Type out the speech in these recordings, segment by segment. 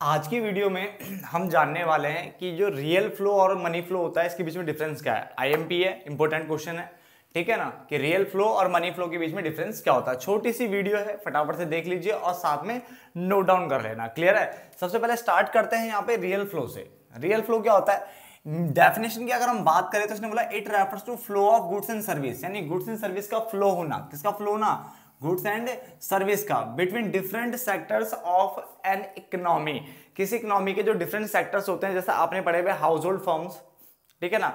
आज की वीडियो में हम जानने वाले हैं कि जो रियल फ्लो और मनी फ्लो होता है इसके बीच में डिफरेंस क्या है। आईएमपी है, इंपॉर्टेंट क्वेश्चन है, ठीक है ना, कि रियल फ्लो और मनी फ्लो के बीच में डिफरेंस क्या होता है। छोटी सी वीडियो है, फटाफट से देख लीजिए और साथ में नोट डाउन कर लेना। क्लियर है? सबसे पहले स्टार्ट करते हैं यहाँ पे रियल फ्लो से। रियल फ्लो क्या होता है? डेफिनेशन की अगर हम बात करें तो उसने बोला it refers to flow of goods and service, यानी गुड्स एंड सर्विस का फ्लो होना। किसका फ्लो होना? गुड्स एंड सर्विस का, between different sectors of an economy. किसी इकोनॉमी के जो डिफरेंट सेक्टर्स होते हैं, जैसे आपने पढ़े हुए हाउस होल्ड फर्म्स, ठीक है ना,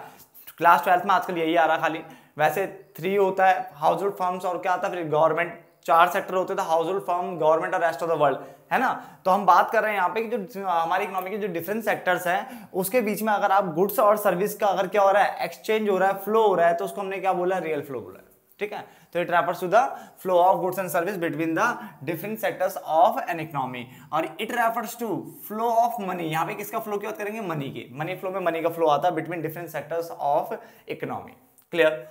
क्लास 12 में आजकल यही आ रहा खाली। वैसे 3 होता है हाउस होल्ड फर्म्स, और क्या आता है फिर गवर्नमेंट। 4 सेक्टर होते थे, हाउस होल्ड फर्म, गवर्नमेंट और रेस्ट ऑफ द वर्ल्ड, है ना। तो हम बात कर रहे हैं यहाँ पे कि जो हमारी इकोनॉमी के जो डिफरेंट सेक्टर्स हैं उसके बीच में अगर आप गुड्स और सर्विस का अगर क्या हो रहा है, एक्सचेंज हो रहा है, फ्लो हो रहा है, तो उसको हमने क्या बोला? रियल फ्लो बोला है, ठीक है। तो it refers to the flow of goods and service between the different sectors of an economy. और it refers to flow of money, यहाँ पे किसका फ्लो की बात करेंगे? मनी की। मनी फ्लो में मनी का फ्लो आता है between different sectors of economy. Clear?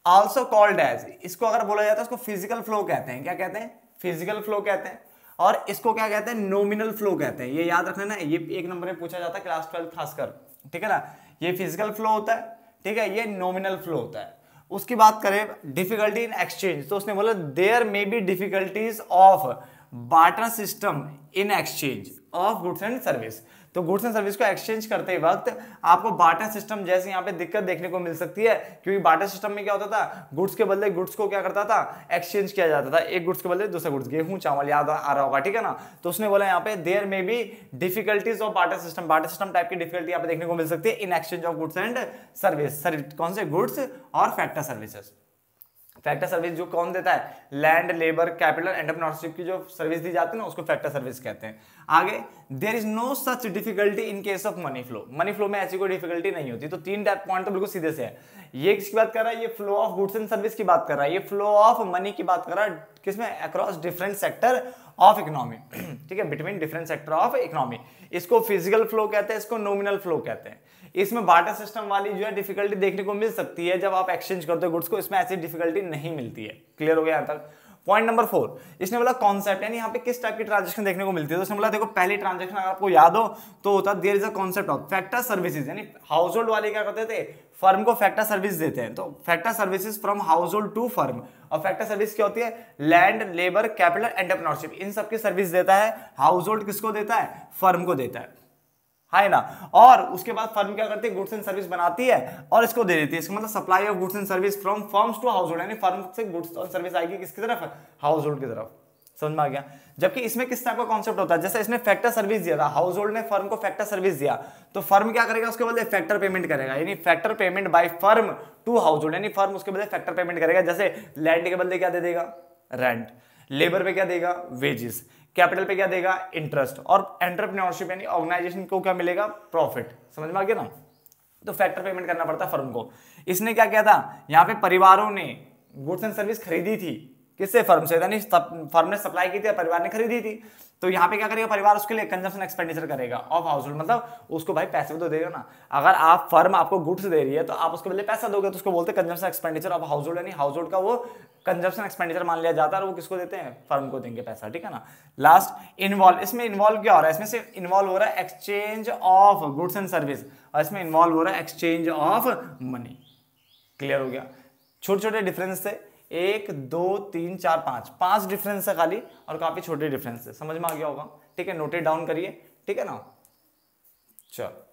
Also called as, इसको अगर बोला जाता है इसको फिजिकल फ्लो कहते हैं। क्या कहते हैं? फिजिकल फ्लो कहते हैं। और इसको क्या कहते हैं? नॉमिनल फ्लो कहते हैं। ये याद रखना ना, ये एक नंबर में पूछा जाता है क्लास 12 खासकर, ठीक है ना। ये फिजिकल फ्लो होता है, ठीक है, ये नॉमिनल फ्लो होता है। उसकी बात करें डिफिकल्टी इन एक्सचेंज, तो उसने बोला there may be difficulties of barter system in exchange of goods and service. तो गुड्स एंड सर्विस को एक्सचेंज करते वक्त आपको बार्टर सिस्टम जैसे यहाँ पे दिक्कत देखने को मिल सकती है, क्योंकि बार्टर सिस्टम में क्या होता था? गुड्स के बदले गुड्स को क्या करता था? एक्सचेंज किया जाता था। एक गुड्स के बदले दूसरा गुड्स, गेहूं चावल, याद आ रहा होगा, ठीक है ना। तो उसने बोला यहाँ पे there may be difficulties of barter system, barter system type की डिफिकल्टी यहाँ पे देखने को मिल सकती है in exchange of goods and service. कौन से? गुड्स और फैक्टर सर्विसेज। फैक्टर सर्विस जो कौन देता है? लैंड, लेबर, कैपिटल, एंटरप्रेन्योरशिप की जो सर्विस दी जाती है ना, उसको फैक्टर सर्विस कहते हैं। आगे, there is no such difficulty in case of money flow. Money flow में ऐसी कोई डिफिकल्टी नहीं होती। तो 3 पॉइंट तो बिल्कुल सीधे से है। ये किसकी बात कर रहा है? ये flow of goods and service की बात कर रहा है। ये फ्लो ऑफ मनी की बात कर रहा है, किसमें? Across different sector of economy, ठीक है, between different sector of economy. इसको फिजिकल फ्लो कहते हैं, इसको नॉमिनल फ्लो कहते हैं। इसमें बार्टर सिस्टम वाली जो है डिफिकल्टी देखने को मिल सकती है जब आप एक्सचेंज करते हो गुड्स को, इसमें ऐसी डिफिकल्टी नहीं मिलती है। क्लियर हो गया यहां तक? पॉइंट नंबर 4, इसने बोला कॉन्सेप्ट, यानी यहाँ पे किस टाइप की ट्रांजेक्शन देखने को मिलती है। तो इसने बोला देखो, पहली ट्रांजेक्शन अगर आपको याद हो तो होता है there is a concept of factor services, यानी हाउस होल्ड वाले क्या करते थे? फर्म को फैक्टर सर्विस देते हैं। तो factor services from household to firm. और फैक्टर सर्विस क्या होती है? लैंड, लेबर, कैपिटल, एंटरप्रेन्योरशिप, इन सबकी सर्विस देता है हाउस होल्ड। किसको देता है? फर्म को देता है ना। और उसके बाद फर्म क्या करती है? गुड्स एंड सर्विस बनाती है और इसको दे देती है। इसका मतलब supply of goods and service from firms to household, यानी फर्म से गुड्स और सर्विस आएगी किसकी तरफ? हाउस होल्ड की तरफ। समझ में आ गया? जबकि इसमें किस टाइप का कॉन्सेप्ट होता है? जैसे इसने फैक्टर सर्विस दिया था, हाउस होल्ड ने फर्म को फैक्टर सर्विस दिया, तो फर्म क्या करेगा? उसके बदले फैक्टर पेमेंट करेगा, यानी factor payment by firm to household, यानी फर्म उसके बदले फैक्टर पेमेंट करेगा। जैसे लैंड के बदले क्या दे देगा? रेंट। लेबर पे क्या देगा? वेजेस। कैपिटल पे क्या देगा? इंटरेस्ट। और एंटरप्रेन्योरशिप यानी ऑर्गेनाइजेशन को क्या मिलेगा? प्रॉफिट। समझ में आ गया ना? तो फैक्टर पेमेंट करना पड़ता है फर्म को। इसने क्या किया था? यहाँ पे परिवारों ने गुड्स एंड सर्विस खरीदी थी, किससे? फर्म से, यानी फर्म ने सप्लाई की थी, परिवार ने खरीदी थी। तो यहाँ पे क्या करेगा परिवार? उसके लिए कंजम्पशन एक्सपेंडिचर करेगा ऑफ हाउस होल्ड, मतलब उसको भाई पैसे तो देगा ना। अगर आप फर्म आपको गुड्स दे रही है तो आप उसके बदले पैसा दोगे, तो उसको बोलते हैं consumption expenditure of house hold, यानी हाउस होल्ड का वो कंजम्पशन एक्सपेंडिचर मान लिया जाता है और वो किसको देते हैं? फर्म को देंगे पैसा, ठीक है ना। लास्ट, इन्वॉल्व, इसमें इन्वॉल्व क्या हो रहा है? इसमें से इन्वॉल्व हो रहा है exchange of goods and service, और इसमें इन्वॉल्व हो रहा है एक्सचेंज ऑफ मनी। क्लियर हो गया? छोटे छोटे डिफरेंस थे, 1 2 3 4 5 डिफरेंस है खाली, और काफी छोटे डिफरेंस है। समझ में आ गया होगा, ठीक है। नोटेड डाउन करिए, ठीक है ना। चलो।